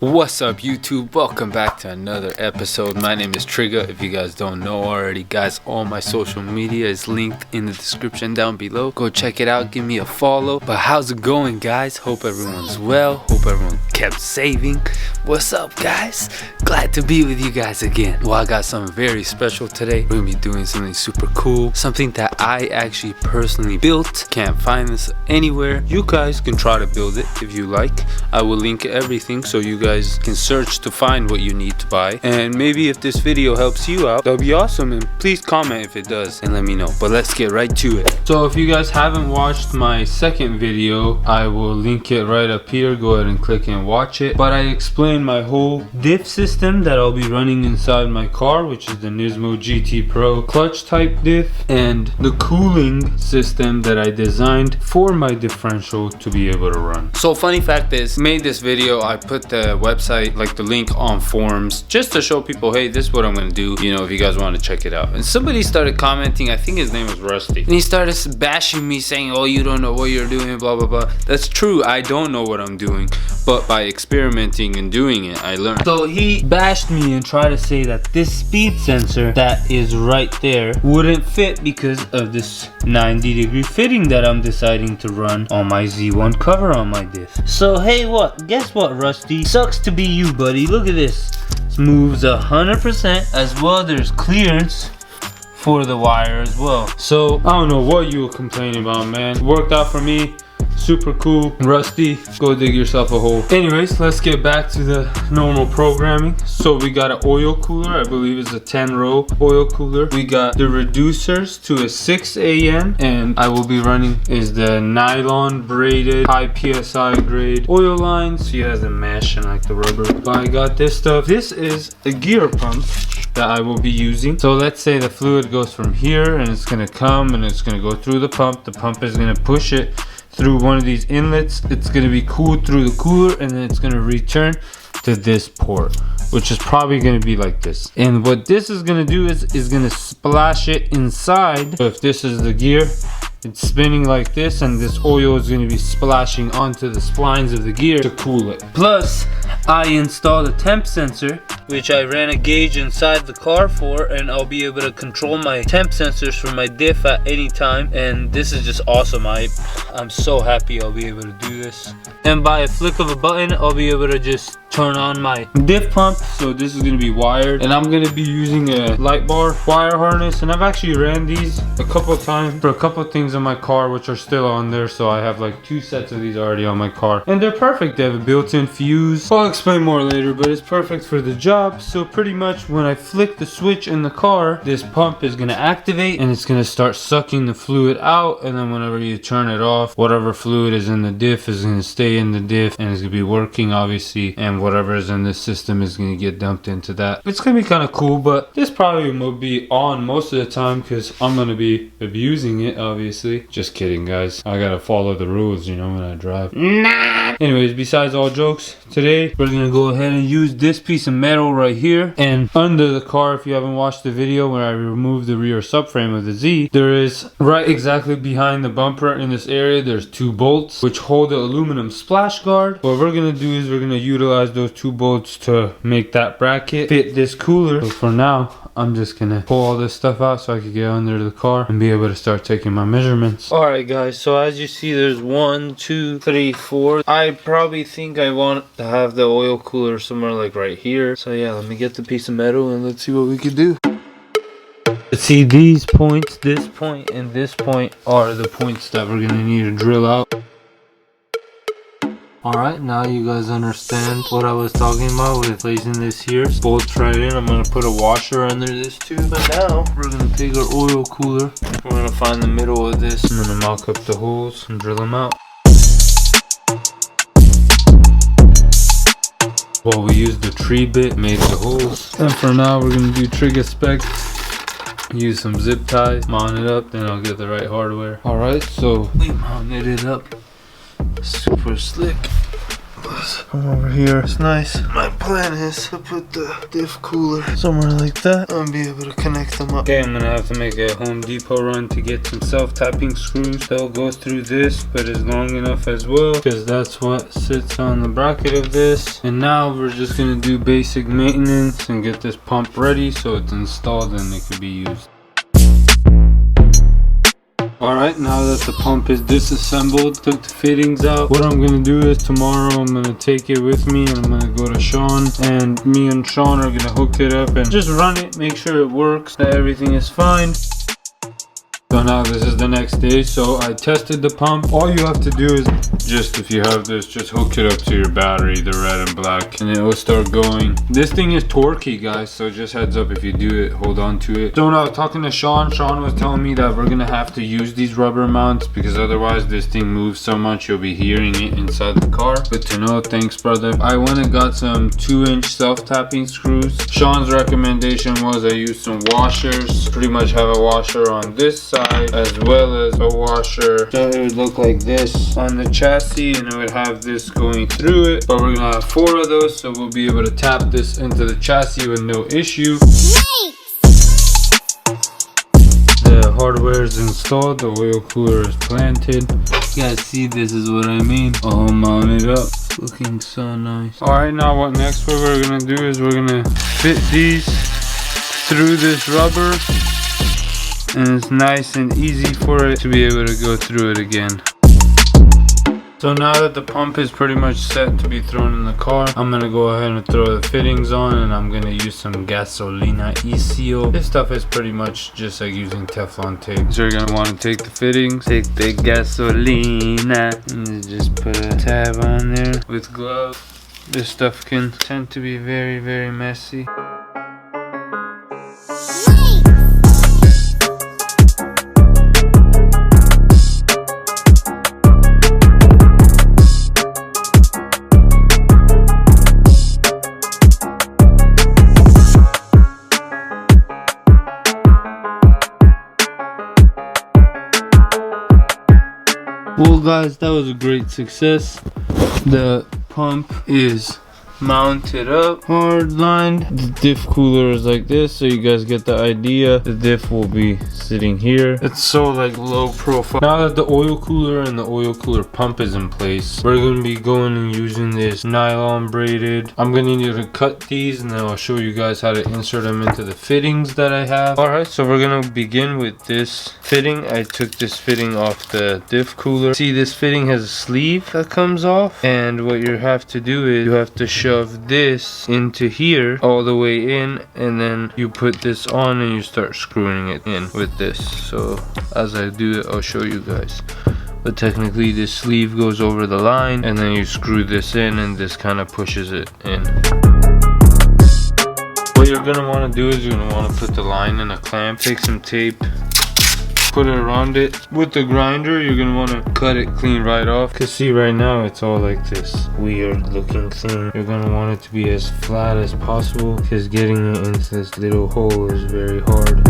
What's up YouTube? Welcome back to another episode. My name is Trigga. If you guys don't know already, guys, all my social media is linked in the description down below. Go check it out, give me a follow. But how's it going, guys? Hope everyone's well. Hope everyone kept saving. What's up, guys? Glad to be with you guys again. Well, I got something very special today. We're gonna be doing something super cool, something that I actually personally built. Can't find this anywhere. You guys can try to build it if you like. I will link everything so you guys can search to find what you need to buy, and maybe if this video helps you out, that'll be awesome, and please comment if it does and let me know. But let's get right to it. So if you guys haven't watched my second video, I will link it right up here. Go ahead and click and watch it. But I explained my whole diff system that I'll be running inside my car, which is the Nismo GT Pro clutch type diff, and the cooling system that I designed for my differential to be able to run. So funny fact is, made this video, I put the website, like the link on forums, just to show people, hey, this is what I'm gonna do, you know, if you guys want to check it out. And somebody started commenting, I think his name was Rusty, and he started bashing me saying, oh, you don't know what you're doing, blah blah blah. That's true, I don't know what I'm doing, but by experimenting and doing it, I learned. So he bashed me and tried to say that this speed sensor that is right there wouldn't fit because of this 90-degree fitting that I'm deciding to run on my Z1 cover on my diff. So hey, guess what, Rusty? Sucks to be you, buddy. Look at this. This moves 100%, as well. There's clearance for the wire as well. So I don't know what you were complaining about, man. It worked out for me. Super cool. Rusty, go dig yourself a hole. Anyways, let's get back to the normal programming. So we got an oil cooler. I believe it's a 10-row oil cooler. We got the reducers to a 6 AM, and I will be running is the nylon braided high PSI grade oil lines. She has a mesh and like the rubber. But I got this stuff. This is a gear pump that I will be using. So let's say the fluid goes from here and it's gonna come and it's gonna go through the pump. The pump is gonna push it through one of these inlets. It's going to be cooled through the cooler, and then it's going to return to this port, which is probably going to be like this. And what this is going to do is going to splash it inside. So if this is the gear, it's spinning like this, and this oil is going to be splashing onto the splines of the gear to cool it. Plus, I installed a temp sensor, which I ran a gauge inside the car for, and I'll be able to control my temp sensors from my diff at any time. And this is just awesome. I'm so happy I'll be able to do this. And by a flick of a button, I'll be able to just turn on my diff pump. So this is going to be wired, and I'm going to be using a LIGHTBAR wire harness, and I've actually ran these a couple of times for a couple of things on my car, which are still on there. So I have like 2 sets of these already on my car, and they're perfect. They have a built-in fuse. I'll explain more later, but it's perfect for the job. So pretty much when I flick the switch in the car, this pump is going to activate, and it's going to start sucking the fluid out, and then whenever you turn it off, whatever fluid is in the diff is going to stay in the diff, and it's going to be working obviously, and whatever is in this system is going to get dumped into that. It's going to be kind of cool, but this probably will be on most of the time because I'm going to be abusing it, obviously. Just kidding, guys. I gotta follow the rules, you know, when I drive. Nah. Anyways, besides all jokes, today we're going to go ahead and use this piece of metal right here, and under the car, if you haven't watched the video where I removed the rear subframe of the Z, there is right exactly behind the bumper in this area, there's 2 bolts which hold the aluminum splash guard. What we're going to do is we're going to utilize those 2 bolts to make that bracket fit this cooler. So for now, I'm just gonna pull all this stuff out so I can get under the car and be able to start taking my measurements. Alright guys, so as you see, there's 1, 2, 3, 4. I probably think I want to have the oil cooler somewhere like right here. So yeah, let me get the piece of metal and let's see what we can do. See, these points, this point and this point are the points that we're gonna need to drill out. Alright, now you guys understand what I was talking about with placing this here. Bolts right in. I'm going to put a washer under this too. But now, we're going to take our oil cooler. We're going to find the middle of this. I'm going to mock up the holes and drill them out. Well, we used the tree bit, made the holes. And for now, we're going to do Trigga spec. Use some zip ties, mount it up, then I'll get the right hardware. Alright, so we mounted it up. Super slick. Let's come over here. It's nice. My plan is to put the diff cooler somewhere like that and be able to connect them up. Okay, I'm gonna have to make a Home Depot run to get some self-tapping screws. They'll go through this, but it's long enough as well, because that's what sits on the bracket of this. And now we're just gonna do basic maintenance and get this pump ready so it's installed and it can be used. Alright, now that the pump is disassembled, took the fittings out, what I'm gonna do is tomorrow I'm gonna take it with me and I'm gonna go to Sean, and me and Sean are gonna hook it up and just run it, make sure it works, that everything is fine. So now this is the next day, so I tested the pump. All you have to do is just, if you have this, just hook it up to your battery, the red and black, and it will start going. This thing is torquey, guys, so just heads up if you do it, hold on to it. So now talking to Sean was telling me that we're gonna have to use these rubber mounts because otherwise this thing moves so much you'll be hearing it inside the car. Good to know, thanks brother. I went and got some 2-inch self-tapping screws. Sean's recommendation was I use some washers. Pretty much have a washer on this side as well as a washer, so it would look like this on the chassis and it would have this going through it, but we're gonna have 4 of those, so we'll be able to tap this into the chassis with no issue. The hardware is installed, the oil cooler is planted. You guys see, this is what I mean, all mounted up, looking so nice. Alright, now what next, what we're gonna do is we're gonna fit these through this rubber, and it's nice and easy for it to be able to go through it again. So now that the pump is pretty much set to be thrown in the car, I'm gonna go ahead and throw the fittings on, and I'm gonna use some gasolina e-seal. This stuff is pretty much just like using Teflon tape. So you're gonna want to take the fittings, take the gasolina, and just put a tab on there with gloves. This stuff can tend to be very, very messy. Well guys, that was a great success. The pump is mounted up, hard lined. The diff cooler is like this, so you guys get the idea. The diff will be sitting here. It's so like low profile. Now that the oil cooler and the oil cooler pump is in place, we're gonna be going and using this nylon braided. I'm gonna need to cut these and then I'll show you guys how to insert them into the fittings that I have. Alright, so we're gonna begin with this fitting. I took this fitting off the diff cooler. See, this fitting has a sleeve that comes off, and what you have to do is you have to shove this into here all the way in, and then you put this on and you start screwing it in with this. So as I do it, I'll show you guys. But technically this sleeve goes over the line, and then you screw this in and this kind of pushes it in. What you're gonna want to do is you're gonna want to put the line in a clamp, take some tape, put it around it. With the grinder, you're gonna want to cut it clean right off, because see, right now it's all like this weird looking thing. You're gonna want it to be as flat as possible, because getting it into this little hole is very hard.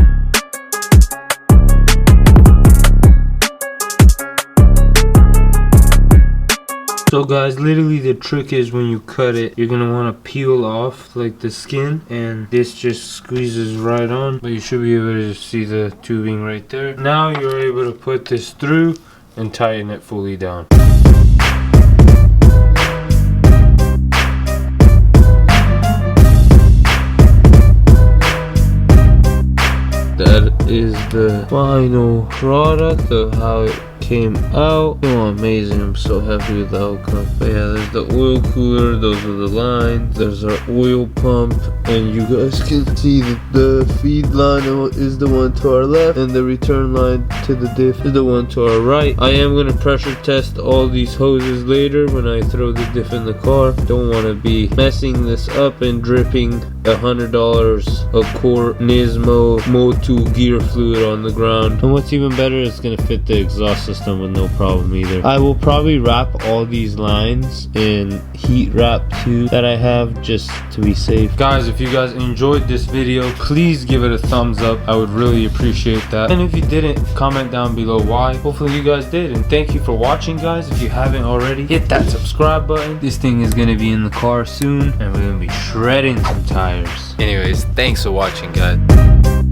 So guys, literally the trick is when you cut it, you're gonna want to peel off like the skin, and this just squeezes right on. But you should be able to see the tubing right there. Now you're able to put this through and tighten it fully down. That is the final product of how it came out. Oh, amazing. I'm so happy with the outcome. But yeah, there's the oil cooler, those are the lines, there's our oil pump, and you guys can see that the feed line is the one to our left, and the return line to the diff is the one to our right. I am going to pressure test all these hoses later when I throw the diff in the car. Don't want to be messing this up and dripping $100 a quart Nismo Mo2 gear fluid on the ground. And what's even better, it's gonna fit the exhaust system with no problem either. I will probably wrap all these lines in heat wrap too that I have, just to be safe. Guys, if you guys enjoyed this video, please give it a thumbs up. I would really appreciate that. And if you didn't, comment down below why. Hopefully you guys did. And thank you for watching, guys. If you haven't already, hit that subscribe button. This thing is gonna be in the car soon, and we're gonna be shredding some tires. Anyways, thanks for watching, guys.